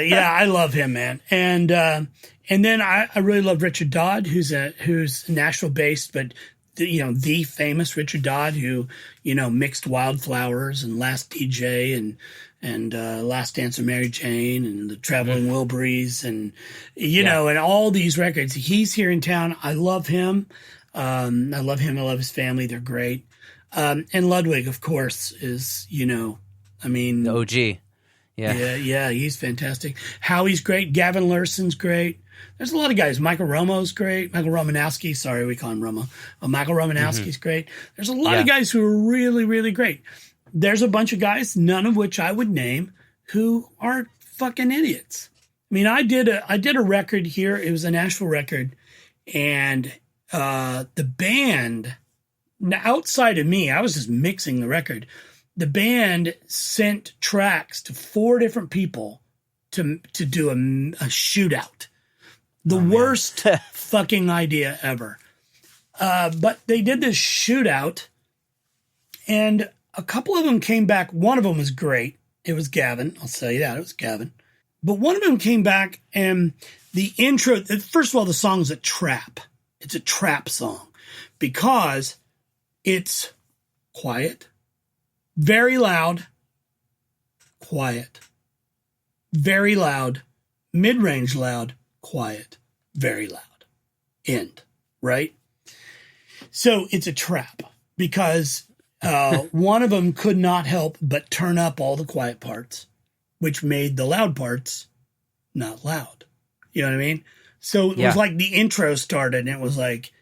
Yeah, I love him, man. And then I really love Richard Dodd, who's Nashville based, but the famous Richard Dodd who, mixed Wildflowers and Last DJ and Last Dance of Mary Jane and the Traveling Wilburys and, and all these records. He's here in town. I love him. I love him. I love his family. They're great. And Ludwig, of course, is, the OG. Yeah, he's fantastic. Howie's great. Gavin Lurson's great. There's a lot of guys. Michael Romo's great. Michael Romanowski. Sorry, we call him Romo. Michael Romanowski's great. There's a lot of guys who are really, really great. There's a bunch of guys, none of which I would name, who are fucking idiots. I mean, I did a record here. It was a Nashville record, and the band, outside of me, I was just mixing the record. The band sent tracks to 4 different people to do a shootout. The worst fucking idea ever. But they did this shootout, and a couple of them came back. One of them was great. It was Gavin. I'll tell you that. It was Gavin. But one of them came back, and the intro, first of all, the song's a trap. It's a trap song because it's quiet, very loud, quiet, very loud, mid-range loud, quiet, very loud, end, right? So it's a trap because one of them could not help but turn up all the quiet parts, which made the loud parts not loud. You know what I mean? So it was like the intro started, and it was like,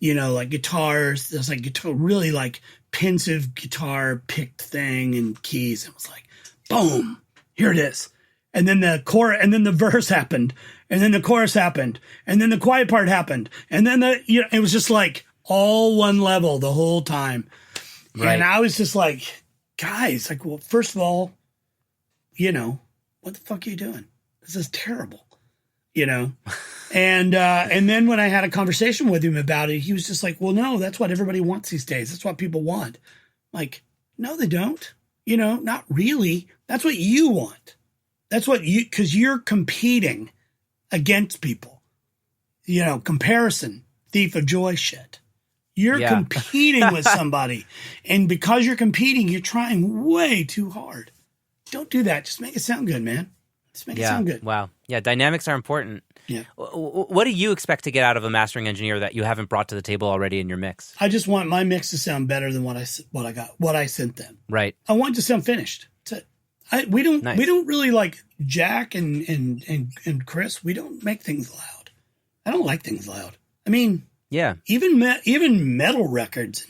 like guitars. There's like guitar, really like pensive guitar picked thing and keys. It was like, boom, here it is. And then the chorus, and then the verse happened, and then the chorus happened, and then the quiet part happened, and then it was just like all one level the whole time. Right. And I was just like, guys, like, well, first of all, what the fuck are you doing? This is terrible, And then when I had a conversation with him about it, he was just like, well, no, that's what everybody wants these days. That's what people want. Like, no, they don't. Not really. That's what you want. That's what because you're competing against people. Comparison, thief of joy shit. You're competing with somebody. And because you're competing, you're trying way too hard. Don't do that. Just make it sound good, man. Just make it sound good. Wow. Yeah, dynamics are important. Yeah. What do you expect to get out of a mastering engineer that you haven't brought to the table already in your mix? I just want my mix to sound better than what I sent them. Right. I want it to sound finished. That's it. We don't really like Jack and Chris. We don't make things loud. I don't like things loud. I mean, even metal records,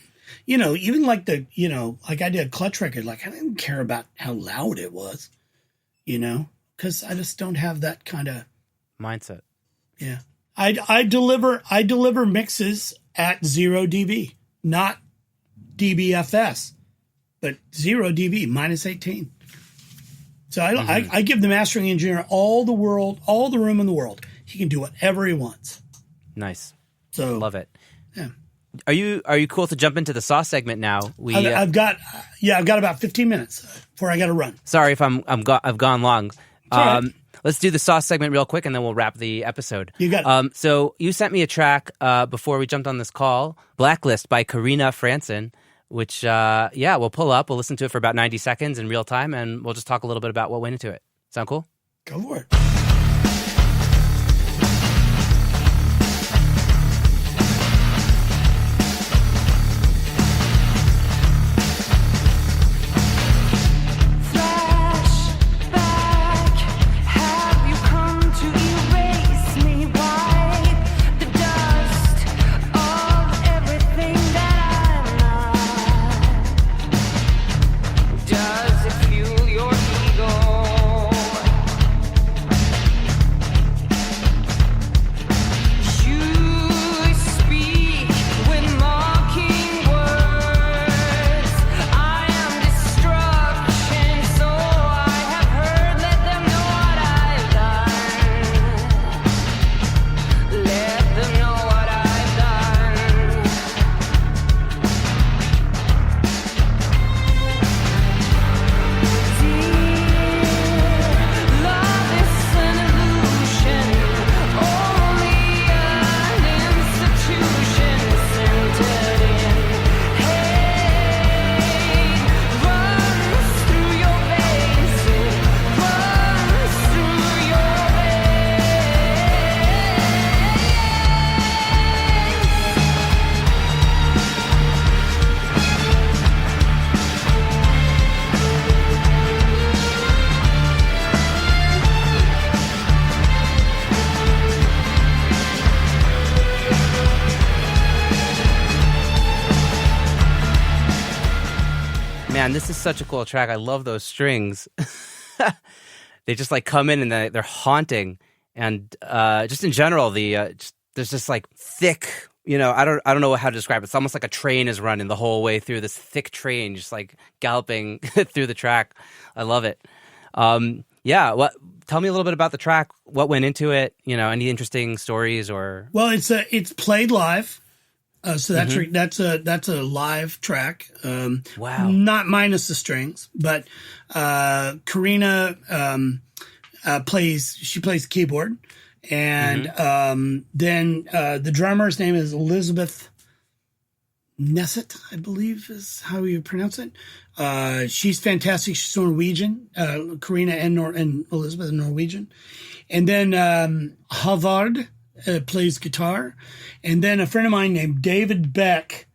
even like like I did a Clutch record. Like I didn't care about how loud it was, because I just don't have that kind of mindset. Yeah. I deliver mixes at 0 dB, not dBFS, but 0 dB, minus 18. So I give the mastering engineer all the room in the world. He can do whatever he wants. Nice. So love it. Yeah. Are you cool to jump into the sauce segment now? I've got about 15 minutes before I got to run. Sorry if I've gone long. Right. Let's do the sauce segment real quick, and then we'll wrap the episode. You got it. So you sent me a track before we jumped on this call, Blacklist by Karina Franson, which, we'll pull up. We'll listen to it for about 90 seconds in real time, and we'll just talk a little bit about what went into it. Sound cool? Go for it. Man, this is such a cool track. I love those strings. They just like come in and they're haunting. And just in general, there's just like thick, I don't know how to describe it. It's almost like a train is running the whole way through, this thick train, just like galloping through the track. I love it. Tell me a little bit about the track. What went into it? Any interesting stories or? Well, it's played live. So that's a live track. Wow. Not minus the strings, but Karina plays keyboard, and then the drummer's name is Elizabeth Nesset, I believe is how you pronounce it. She's fantastic. She's Norwegian. Karina and Elizabeth are Norwegian, and then Havard plays guitar, and then a friend of mine named David Beck,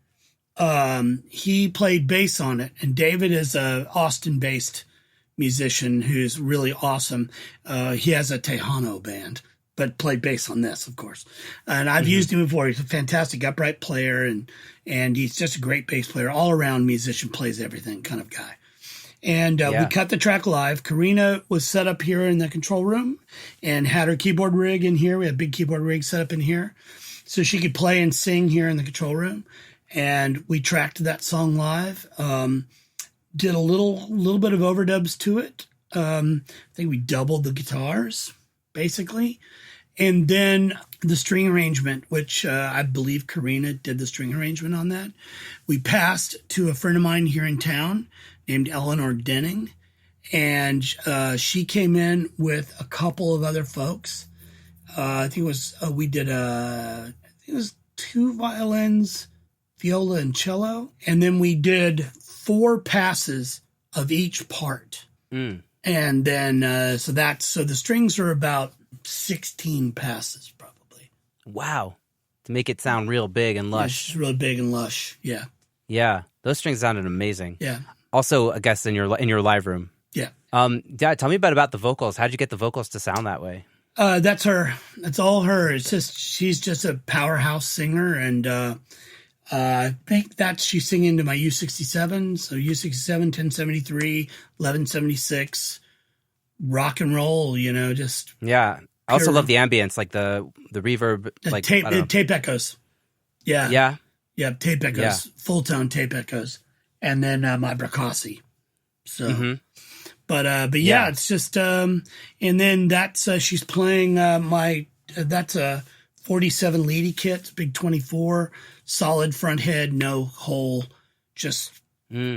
he played bass on it, and David is a Austin-based musician who's really awesome. He has a Tejano band, but played bass on this, of course. And I've used him before. He's a fantastic upright player, and he's just a great bass player, all-around musician, plays everything kind of guy. And we cut the track live. Karina was set up here in the control room and had her keyboard rig in here. We had a big keyboard rig set up in here so she could play and sing here in the control room. And we tracked that song live. Did a little bit of overdubs to it. I think we doubled the guitars, basically. And then the string arrangement, which I believe Karina did the string arrangement on that. We passed to a friend of mine here in town named Eleanor Denning, and she came in with a couple of other folks. I think it was it was 2 violins, viola, and cello, and then we did 4 passes of each part. And then so the strings are about 16 passes probably. Wow, to make it sound real big and lush. It's really big and lush. Yeah, those strings sounded amazing. Yeah. Also, I guess in your live room. Yeah. Dad, tell me about the vocals. How'd you get the vocals to sound that way? That's her. That's all her. She's just a powerhouse singer, and I think that she's singing to my U67. So U67, 1073, 1176, rock and roll. Just I also love the ambience, like the reverb, like tape echoes. Yeah. Tape echoes, Yeah. Full tone tape echoes. And then my Bracassi. So, but yeah, it's just, and then that's, she's playing that's a 47 Leedy kit, big 24, solid front head, no hole, just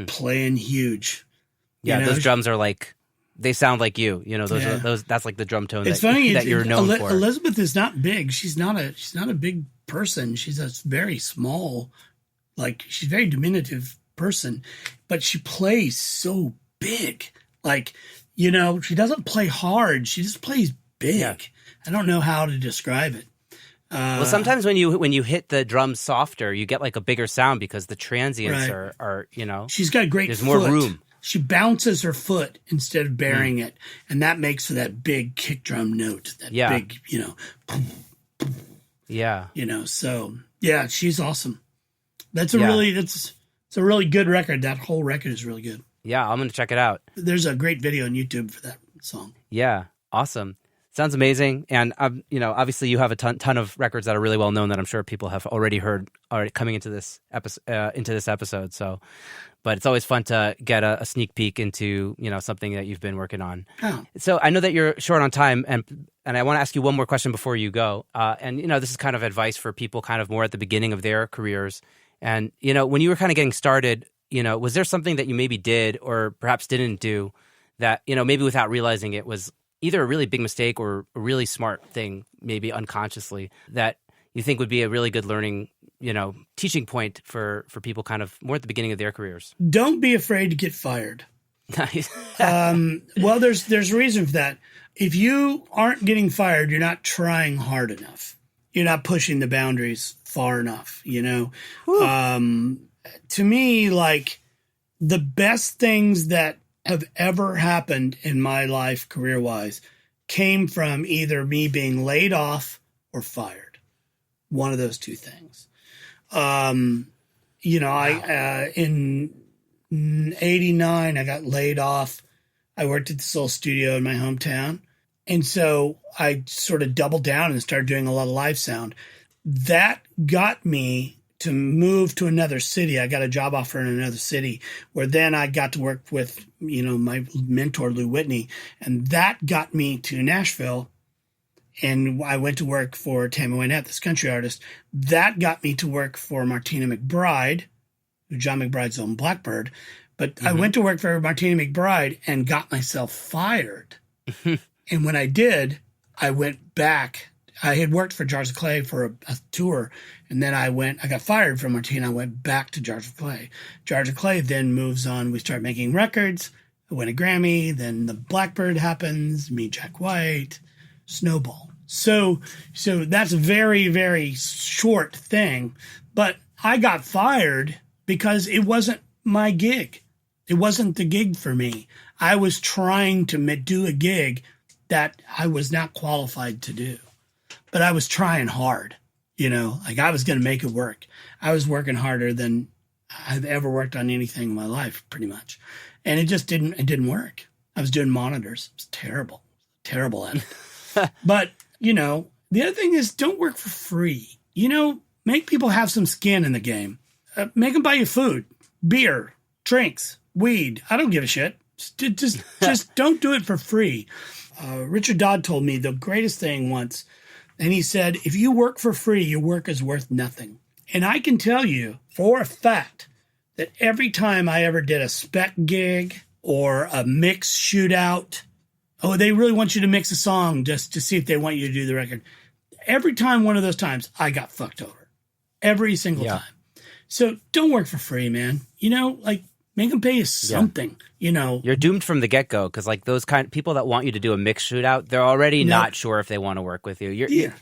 playing huge. Yeah, those drums are like, they sound like you. Those that's like the drum tone that you're known for. Elizabeth is not big. She's not a big person. She's a very small, she's a very diminutive person, but she plays so big. She doesn't play hard. She just plays big. Yeah. I don't know how to describe it. Well, sometimes when you hit the drums softer, you get like a bigger sound because the transients are. She's got a great. There's more room. She bounces her foot instead of burying it, and that makes for that big kick drum note. That big, Yeah. So yeah, she's awesome. It's a really good record. That whole record is really good. Yeah, I'm going to check it out. There's a great video on YouTube for that song. Yeah, awesome. Sounds amazing. And, obviously you have a ton of records that are really well known that I'm sure people have already heard coming into this episode. So, but it's always fun to get a sneak peek into, something that you've been working on. Oh. So I know that you're short on time, and I want to ask you one more question before you go. And this is kind of advice for people kind of more at the beginning of their careers. And, when you were kind of getting started, was there something that you maybe did or perhaps didn't do that, maybe without realizing it was either a really big mistake or a really smart thing, maybe unconsciously, that you think would be a really good learning, teaching point for people kind of more at the beginning of their careers? Don't be afraid to get fired. Nice. Well, there's a reason for that. If you aren't getting fired, you're not trying hard enough. You're not pushing the boundaries far enough, To me, the best things that have ever happened in my life career-wise came from either me being laid off or fired. One of those two things. Wow. In '89, I got laid off. I worked at this little studio in my hometown. And so I sort of doubled down and started doing a lot of live sound. That got me to move to another city. I got a job offer in another city where then I got to work with, my mentor, Lou Whitney. And that got me to Nashville. And I went to work for Tammy Wynette, this country artist. That got me to work for Martina McBride, John McBride's own Blackbird. But I went to work for Martina McBride and got myself fired. And when I did, I went back. I had worked for Jars of Clay for a tour. And then I got fired from Martina. I went back to Jars of Clay. Jars of Clay then moves on. We start making records. I win a Grammy. Then the Blackbird happens. Meet Jack White. Snowball. So that's a very, very short thing. But I got fired because it wasn't my gig. It wasn't the gig for me. I was trying to do a gig that I was not qualified to do. But I was trying hard, I was going to make it work. I was working harder than I've ever worked on anything in my life, pretty much. And it didn't work. I was doing monitors. It was terrible at it. But, the other thing is don't work for free. Make people have some skin in the game. Make them buy you food, beer, drinks, weed. I don't give a shit. Just don't do it for free. Richard Dodd told me the greatest thing once, and he said, if you work for free, your work is worth nothing. And I can tell you for a fact that every time I ever did a spec gig or a mix shootout, they really want you to mix a song just to see if they want you to do the record. Every time, one of those times, I got fucked over. Every single time. So don't work for free, man. Make them pay you something, You're doomed from the get-go because, those kind of people that want you to do a mix shootout, they're already not sure if they want to work with you.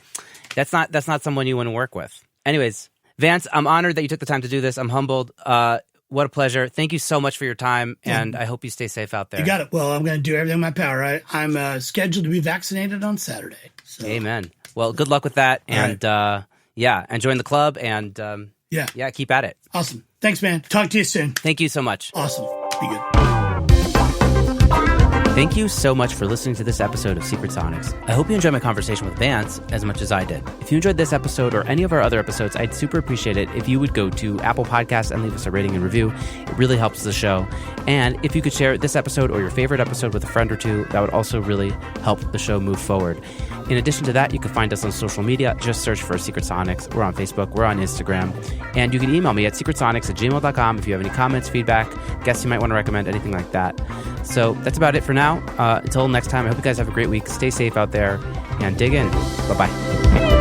That's not someone you want to work with. Anyways, Vance, I'm honored that you took the time to do this. I'm humbled. What a pleasure. Thank you so much for your time, and I hope you stay safe out there. You got it. Well, I'm going to do everything in my power. I'm scheduled to be vaccinated on Saturday. So. Amen. Well, good luck with that, and join the club, and keep at it. Awesome. Thanks, man. Talk to you soon. Thank you so much. Awesome. Be good. Thank you so much for listening to this episode of Secret Sonics. I hope you enjoyed my conversation with Vance as much as I did. If you enjoyed this episode or any of our other episodes, I'd super appreciate it if you would go to Apple Podcasts and leave us a rating and review. It really helps the show. And if you could share this episode or your favorite episode with a friend or two, that would also really help the show move forward. In addition to that, you can find us on social media. Just search for Secret Sonics. We're on Facebook. We're on Instagram. And you can email me at secretsonics@gmail.com if you have any comments, feedback, guests you might want to recommend, anything like that. So that's about it for now. Until next time, I hope you guys have a great week. Stay safe out there and dig in. Bye-bye.